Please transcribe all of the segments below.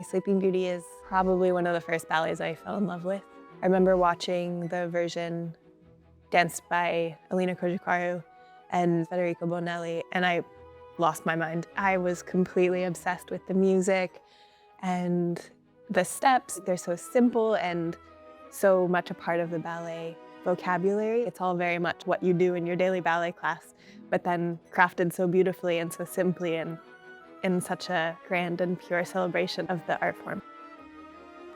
Sleeping Beauty is probably one of the first ballets I fell in love with. I remember watching the version danced by 𝗬𝗓𝗡𝗘𝗗 and Federico Bonelli, and I lost my mind. I was completely obsessed with the music and the steps. They're so simple and so much a part of the ballet vocabulary. It's all very much what you do in your daily ballet class, but then crafted so beautifully and so simply and in such a grand and pure celebration of the art form.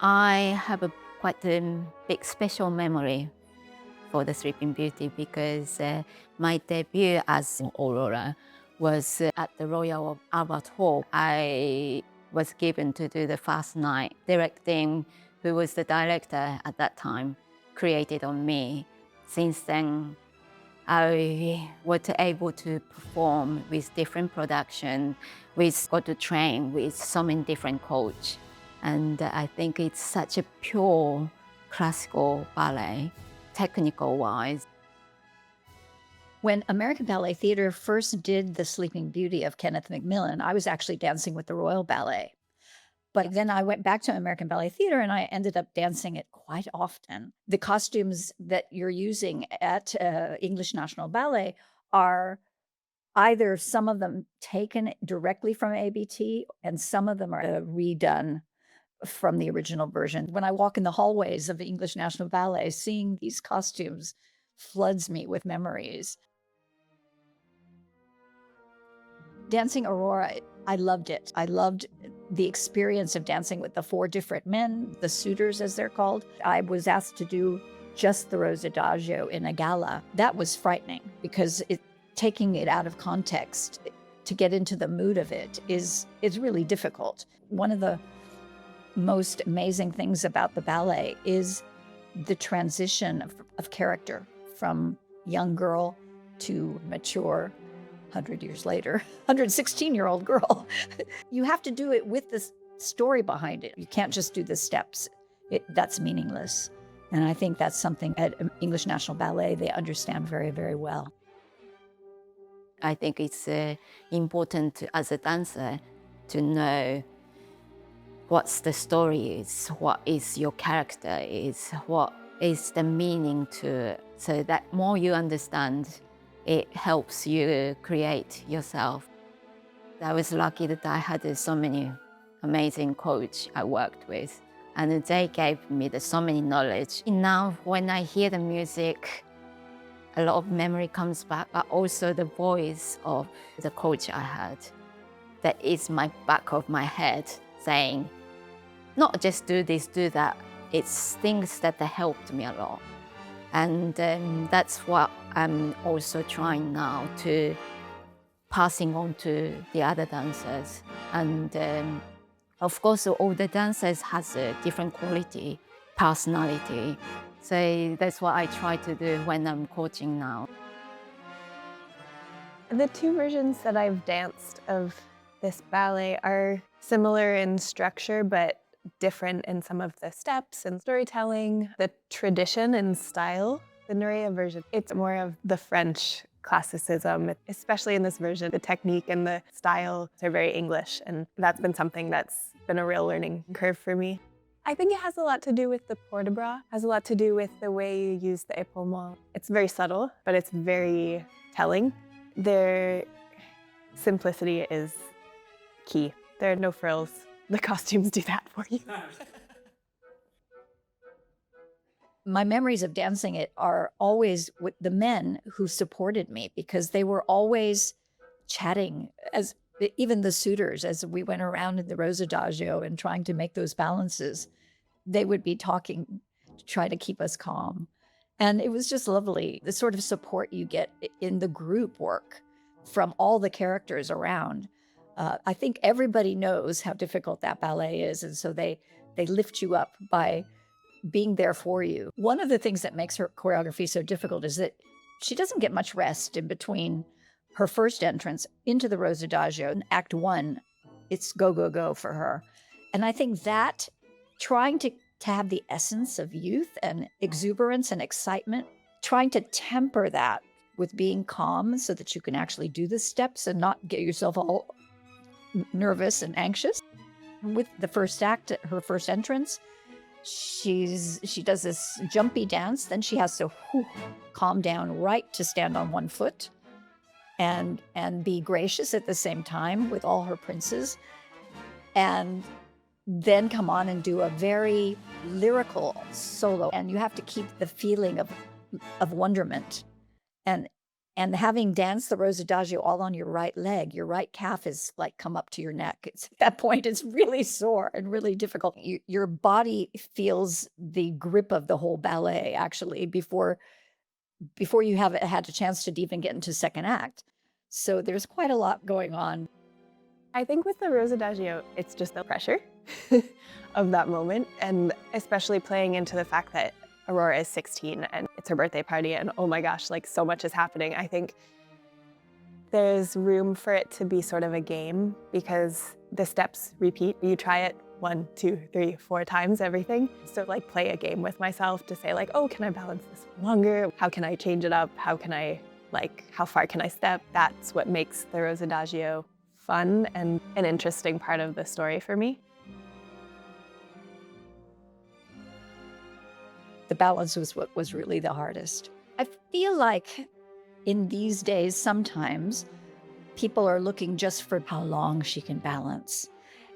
I have quite a big special memory for the Sleeping Beauty because my debut as Aurora was at the Royal Albert Hall. I was given to do the first night. Directing, who was the director at that time, created on me. Since then, I was able to perform with different production. We got to train with so many different coaches. And I think it's such a pure classical ballet, technical-wise. When American Ballet Theatre first did The Sleeping Beauty of Kenneth Macmillan, I was actually dancing with the Royal Ballet. But then I went back to American Ballet Theatre and I ended up dancing it quite often. The costumes that you're using at English National Ballet are either some of them taken directly from ABT and some of them are redone from the original version. When I walk in the hallways of English National Ballet, seeing these costumes floods me with memories. Dancing Aurora, I loved it. I loved the experience of dancing with the 4 different men, the suitors as they're called. I was asked to do just the Rose Adagio in a gala. That was frightening because taking it out of context to get into the mood of it is really difficult. One of the most amazing things about the ballet is the transition of character from young girl to mature 100 years later, 116-year-old girl. You have to do it with the story behind it. You can't just do the steps. That's meaningless. And I think that's something at English National Ballet they understand very, very well. I think it's important as a dancer to know what's the story is, what is your character is, what is the meaning to it. So that more you understand, it helps you create yourself. I was lucky that I had so many amazing coaches I worked with, and they gave me so many knowledge. Now, when I hear the music, a lot of memory comes back, but also the voice of the coach I had. That is my back of my head saying, not just do this, do that. It's things that helped me a lot. And that's what I'm also trying now to passing on to the other dancers. And of course, all the dancers has a different quality, personality. So that's what I try to do when I'm coaching now. The 2 versions that I've danced of this ballet are similar in structure, but different in some of the steps and storytelling, the tradition and style. The Nureyev version, it's more of the French classicism, especially in this version. The technique and the style are very English, and that's been something that's been a real learning curve for me. I think it has a lot to do with the port de bras, has a lot to do with the way you use the épaulement. It's very subtle, but it's very telling. Their simplicity is key. There are no frills. The costumes do that for you. My memories of dancing it are always with the men who supported me because they were always chatting, as even the suitors, as we went around in the Rose Adagio and trying to make those balances, they would be talking to try to keep us calm. And it was just lovely, the sort of support you get in the group work from all the characters around. I think everybody knows how difficult that ballet is, and so they lift you up by being there for you. One of the things that makes her choreography so difficult is that she doesn't get much rest in between her first entrance into the Rose Adagio. In Act 1, it's go, go, go for her. And I think that trying to have the essence of youth and exuberance and excitement, trying to temper that with being calm so that you can actually do the steps and not get yourself all nervous and anxious. with the first act, her first entrance, she does this jumpy dance. Then she has to calm down, right, to stand on one foot and be gracious at the same time with all her princes, and then come on and do a very lyrical solo. And you have to keep the feeling of wonderment. And having danced the Rose Adagio all on your right leg, your right calf is like come up to your neck. At that point, it's really sore and really difficult. Your body feels the grip of the whole ballet, actually, before you have had a chance to even get into second act. So there's quite a lot going on. I think with the Rose Adagio, it's just the pressure of that moment, and especially playing into the fact that Aurora is 16 and it's her birthday party and oh my gosh, like so much is happening. I think there's room for it to be sort of a game because the steps repeat. You try it 1, 2, 3, 4 times, everything. So like play a game with myself to say like, oh, can I balance this longer? How can I change it up? How far can I step? That's what makes the Rose Adagio fun and an interesting part of the story for me. The balance was what was really the hardest. I feel like in these days, sometimes people are looking just for how long she can balance.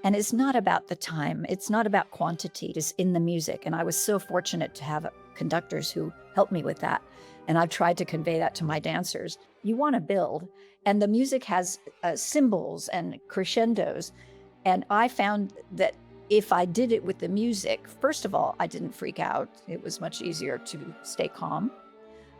And it's not about the time. It's not about quantity. It's in the music. And I was so fortunate to have conductors who helped me with that. And I've tried to convey that to my dancers. You want to build. And the music has cymbals and crescendos. And I found that if I did it with the music, first of all, I didn't freak out. It was much easier to stay calm.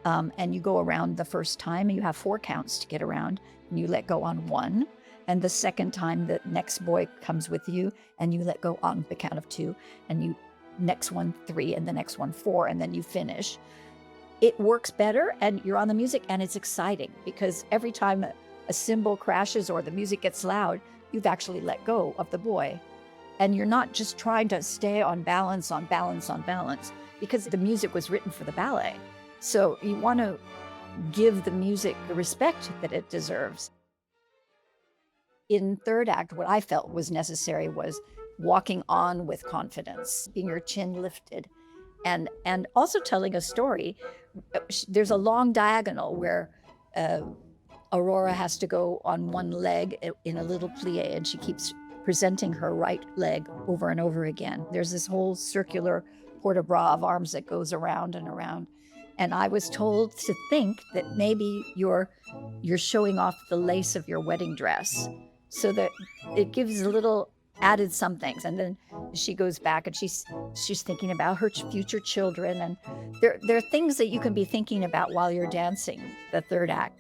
And you go around the first time, and you have 4 counts to get around, and you let go on 1. And the second time, the next boy comes with you, and you let go on the count of 2, and you next one 3, and the next one 4, and then you finish. It works better, and you're on the music, and it's exciting because every time a cymbal crashes or the music gets loud, you've actually let go of the boy. And you're not just trying to stay on balance, because the music was written for the ballet. So you want to give the music the respect that it deserves. In third act, what I felt was necessary was walking on with confidence, being your chin lifted, and also telling a story. There's a long diagonal where Aurora has to go on one leg in a little plie, and she keeps presenting her right leg over and over again. There's this whole circular port de bras of arms that goes around and around. And I was told to think that maybe you're showing off the lace of your wedding dress, so that it gives a little added somethings. And then she goes back and she's thinking about her future children. And there are things that you can be thinking about while you're dancing the third act.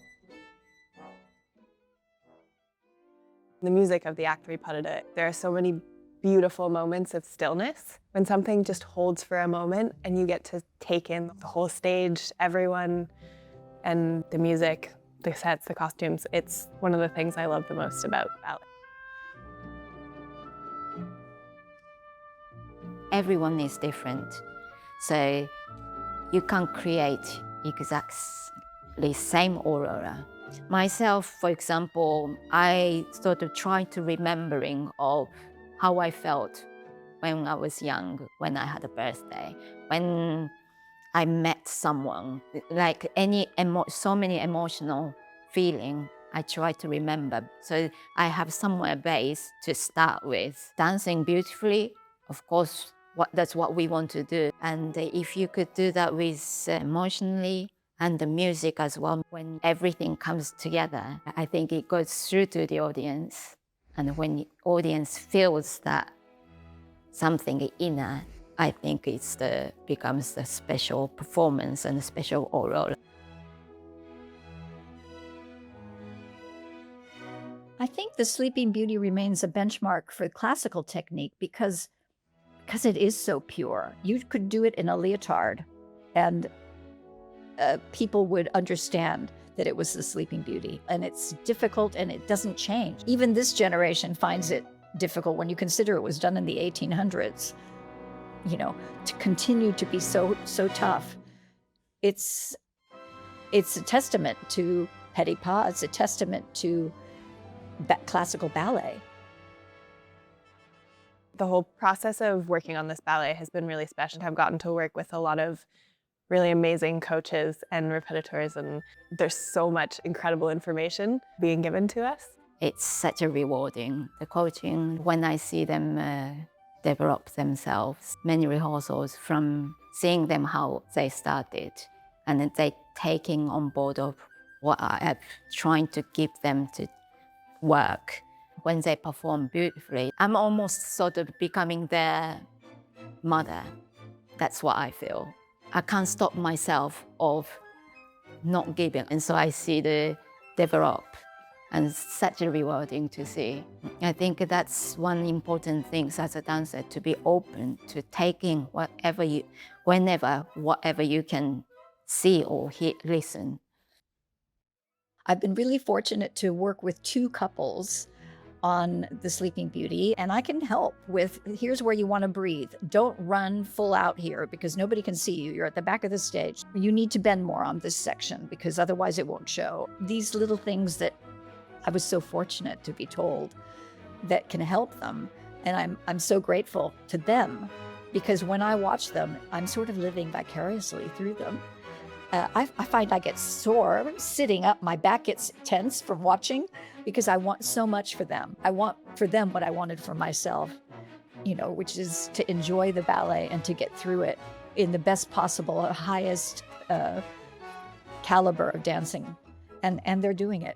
The music of the Act 3 pas de deux, there are so many beautiful moments of stillness when something just holds for a moment and you get to take in the whole stage, everyone, and the music, the sets, the costumes. It's one of the things I love the most about ballet. Everyone is different, so you can't create exactly same aurora. Myself, for example, I sort of try to remembering of how I felt when I was young, when I had a birthday, when I met someone, like so many emotional feeling. I try to remember, so I have somewhere base to start with. Dancing beautifully, of course, that's what we want to do. And if you could do that with emotionally, and the music as well, when everything comes together, I think it goes through to the audience. And when the audience feels that something inner, I think becomes the special performance and a special Aurora. I think the Sleeping Beauty remains a benchmark for classical technique because it is so pure. You could do it in a leotard, and people would understand that it was the Sleeping Beauty. And it's difficult and it doesn't change. Even this generation finds it difficult when you consider it was done in the 1800s, to continue to be so tough. It's a testament to 𝗖𝗢𝗡𝗘𝗘𝗗. It's a testament to classical ballet. The whole process of working on this ballet has been really special. I've gotten to work with a lot of really amazing coaches and repetiteurs, and there's so much incredible information being given to us. It's such a rewarding, the coaching, when I see them develop themselves. Many rehearsals from seeing them how they started, and then they taking on board of what I am trying to give them to work. When they perform beautifully, I'm almost sort of becoming their mother. That's what I feel. I can't stop myself of not giving, and so I see the develop, and it's such a rewarding to see. I think that's one important thing as a dancer, to be open to taking whatever you can see or hear, listen. I've been really fortunate to work with 2 couples on The Sleeping Beauty, and I can help with, here's where you want to breathe. Don't run full out here because nobody can see you. You're at the back of the stage. You need to bend more on this section because otherwise it won't show. These little things that I was so fortunate to be told that can help them. And I'm so grateful to them, because when I watch them, I'm sort of living vicariously through them. I find I get sore sitting up. My back gets tense from watching because I want so much for them. I want for them what I wanted for myself, which is to enjoy the ballet and to get through it in the best possible, highest caliber of dancing. And they're doing it.